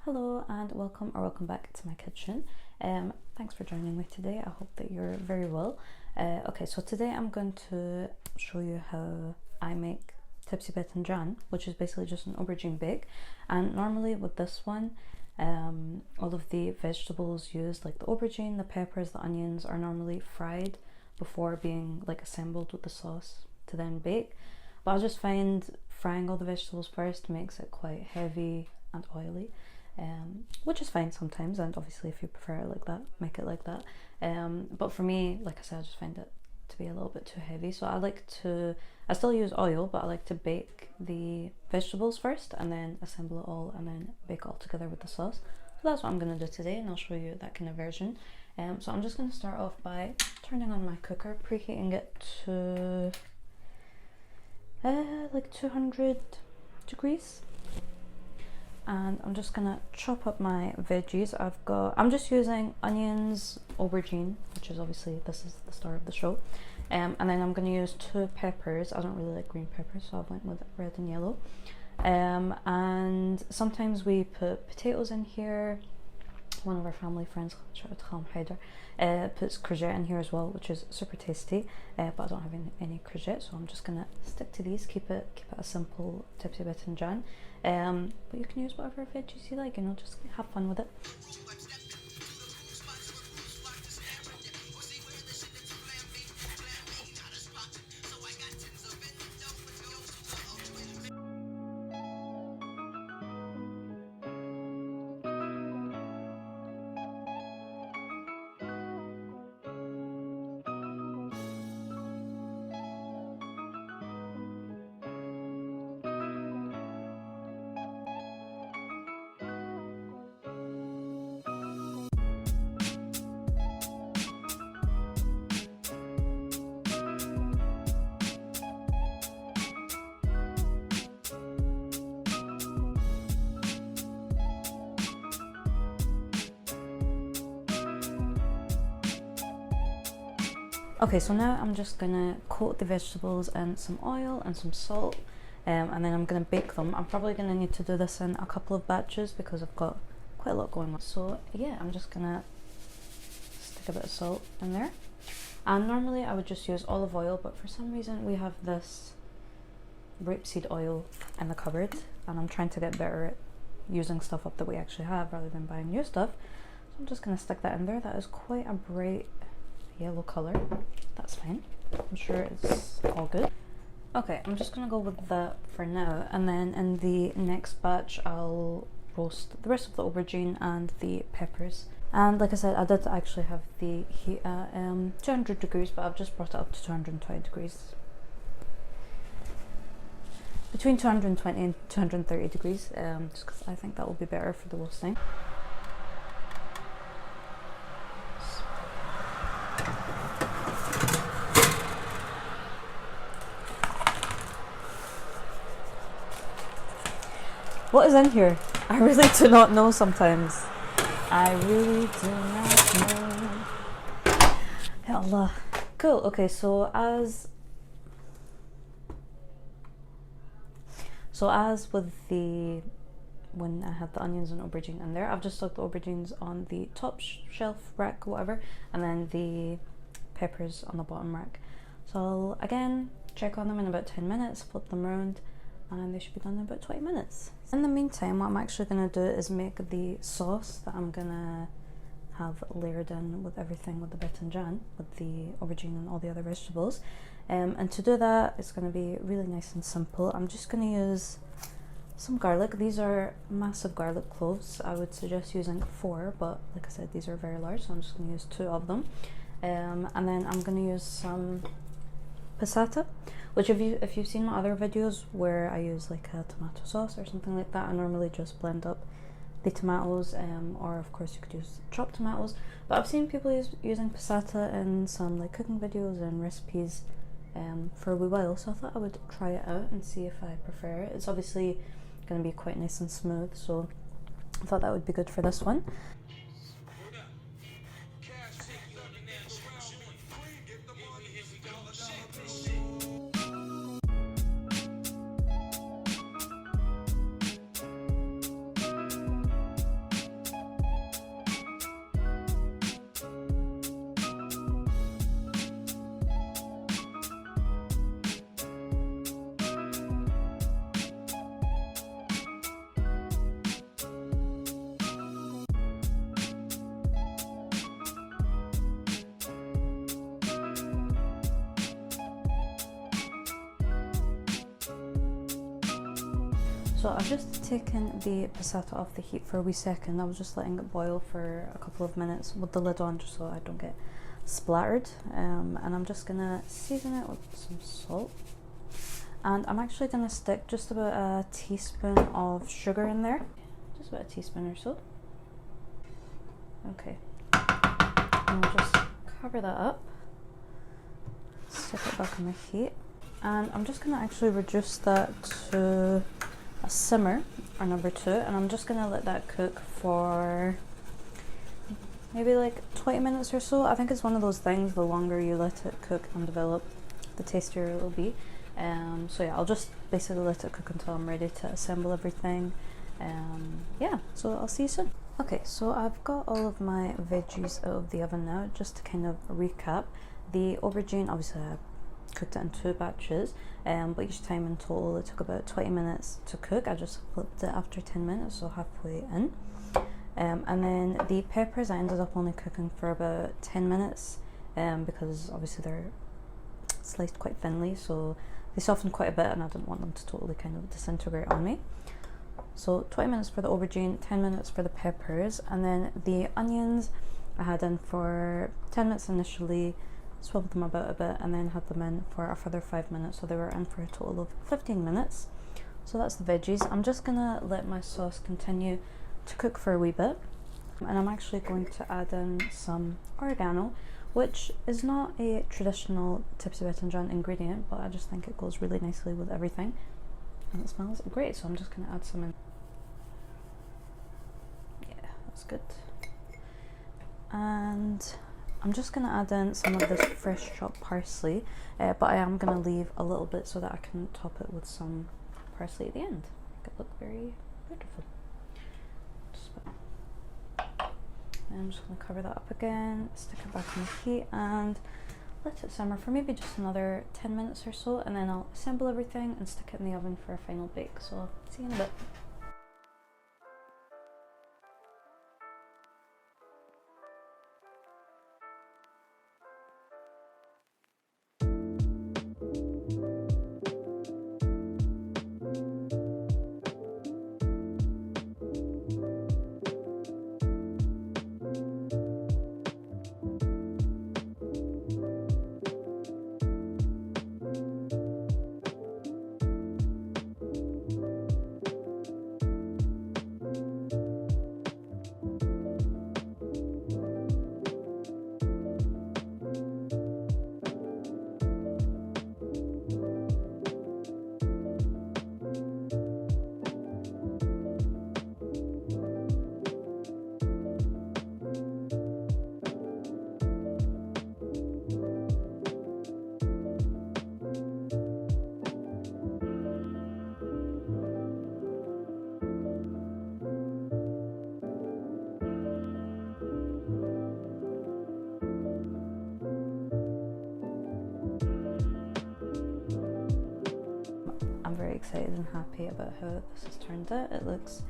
Hello and welcome back to my kitchen. Thanks for joining me today. I hope that you're very well. Okay, so today I'm going to show you how I make tebsi betinjan, which is basically just an aubergine bake. And normally with this one, all of the vegetables used, like the aubergine, the peppers, the onions, are normally fried before being like assembled with the sauce to then bake. But I just find frying all the vegetables first makes it quite heavy and oily. Which is fine sometimes, and obviously if you prefer it like that, make it like that. But for me, like I said, I just find it to be a little bit too heavy, so I still use oil, but I like to bake the vegetables first and then assemble it all and then bake it all together with the sauce. So that's what I'm going to do today, and I'll show you that kind of version. So I'm just going to start off by turning on my cooker, preheating it to like 200 degrees. And I'm just gonna chop up my veggies. I'm just using onions, aubergine, which is obviously, this is the star of the show, and then I'm gonna use 2 peppers. I don't really like green peppers, so I went with red and yellow. And sometimes we put potatoes in here. One of our family friends, puts courgette in here as well, which is super tasty, but I don't have any courgette, so I'm just gonna stick to these, keep it a simple tebsi betinjan. But you can use whatever veggies you like, just have fun with it. Okay, so now I'm just gonna coat the vegetables in some oil and some salt, and then I'm gonna bake them. I'm probably gonna need to do this in a couple of batches because I've got quite a lot going on. So yeah, I'm just gonna stick a bit of salt in there. And normally I would just use olive oil, but for some reason we have this rapeseed oil in the cupboard, and I'm trying to get better at using stuff up that we actually have rather than buying new stuff. So I'm just gonna stick that in there. That is quite a bright yellow color. That's fine, I'm sure it's all good. Okay, I'm just gonna go with that for now, and then in the next batch I'll roast the rest of the aubergine and the peppers. And like I said, I did actually have the heat at 200 degrees, but I've just brought it up to 220 degrees. Between 220 and 230 degrees, just because I think that will be better for the roasting. What is in here? I really do not know sometimes. I really do not know. Ya Allah. Cool, okay, so as with when I had the onions and aubergine in there, I've just stuck the aubergines on the top shelf rack, whatever, and then the peppers on the bottom rack. So I'll again check on them in about 10 minutes, flip them around, and they should be done in about 20 minutes. In the meantime, what I'm actually going to do is make the sauce that I'm going to have layered in with everything, with the betinjan, with the aubergine and all the other vegetables. And to do that, it's going to be really nice and simple. I'm just going to use some garlic. These are massive garlic cloves. I would suggest using 4, but like I said, these are very large, so I'm just going to use 2 of them. And then I'm going to use some passata, which if you've seen my other videos where I use like a tomato sauce or something like that, I normally just blend up the tomatoes, or of course you could use chopped tomatoes, but I've seen people using passata in some like cooking videos and recipes for a wee while, so I thought I would try it out and see if I prefer it. It's obviously going to be quite nice and smooth, so I thought that would be good for this one. So I've just taken the passata off the heat for a wee second. I was just letting it boil for a couple of minutes with the lid on just so I don't get splattered. And I'm just gonna season it with some salt. And I'm actually gonna stick just about a teaspoon of sugar in there. Just about a teaspoon or so. Okay. And we'll just cover that up. Stick it back on the heat. And I'm just gonna actually reduce that to a simmer, or number 2, and I'm just gonna let that cook for maybe like 20 minutes or so. I think it's one of those things, the longer you let it cook and develop, the tastier it will be. So yeah, I'll just basically let it cook until I'm ready to assemble everything. Yeah, so I'll see you soon. Okay, so I've got all of my veggies out of the oven now. Just to kind of recap, the aubergine, obviously I cooked it in 2 batches, but each time in total it took about 20 minutes to cook. I just flipped it after 10 minutes, so halfway in. And then the peppers I ended up only cooking for about 10 minutes because obviously they're sliced quite thinly, so they softened quite a bit and I didn't want them to totally kind of disintegrate on me. So 20 minutes for the aubergine, 10 minutes for the peppers, and then the onions I had in for 10 minutes initially, swiveled them about a bit, and then had them in for a further 5 minutes, so they were in for a total of 15 minutes. So that's the veggies. I'm just gonna let my sauce continue to cook for a wee bit, and I'm actually going to add in some oregano, which is not a traditional tbsp betinjan ingredient, but I just think it goes really nicely with everything and it smells great, so I'm just going to add some in. Yeah, that's good. And I'm just going to add in some of this fresh chopped parsley, but I am going to leave a little bit so that I can top it with some parsley at the end. Make it look very beautiful. I'm just going to cover that up again, stick it back on the heat, and let it simmer for maybe just another 10 minutes or so, and then I'll assemble everything and stick it in the oven for a final bake. So I'll see you in a bit. I'm very excited and happy about how this has turned out. It looks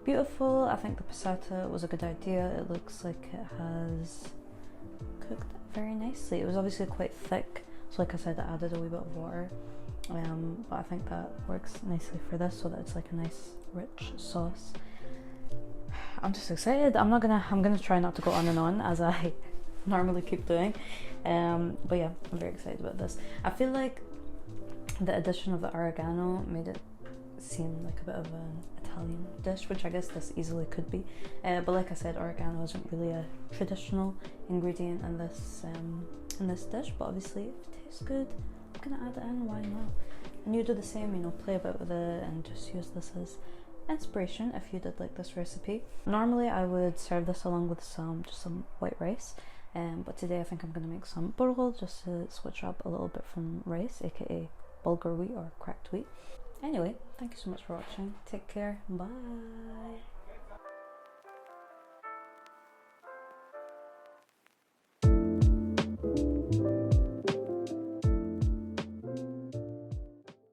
beautiful. I think the passata was a good idea. It looks like it has cooked very nicely. It was obviously quite thick, so like I said, I added a wee bit of water, but I think that works nicely for this, so that it's like a nice rich sauce. I'm just excited. I'm gonna try not to go on and on as I normally keep doing, but yeah, I'm very excited about this. I feel like the addition of the oregano made it seem like a bit of an Italian dish, which I guess this easily could be, but like I said, oregano isn't really a traditional ingredient in this dish, but obviously if it tastes good, I'm gonna add it in, why not? And you do the same, you know, play a bit with it and just use this as inspiration if you did like this recipe. Normally I would serve this along with just some white rice, but today I think I'm going to make some burghul just to switch up a little bit from rice, aka bulgur wheat or cracked wheat. Anyway, thank you so much for watching. Take care. Bye.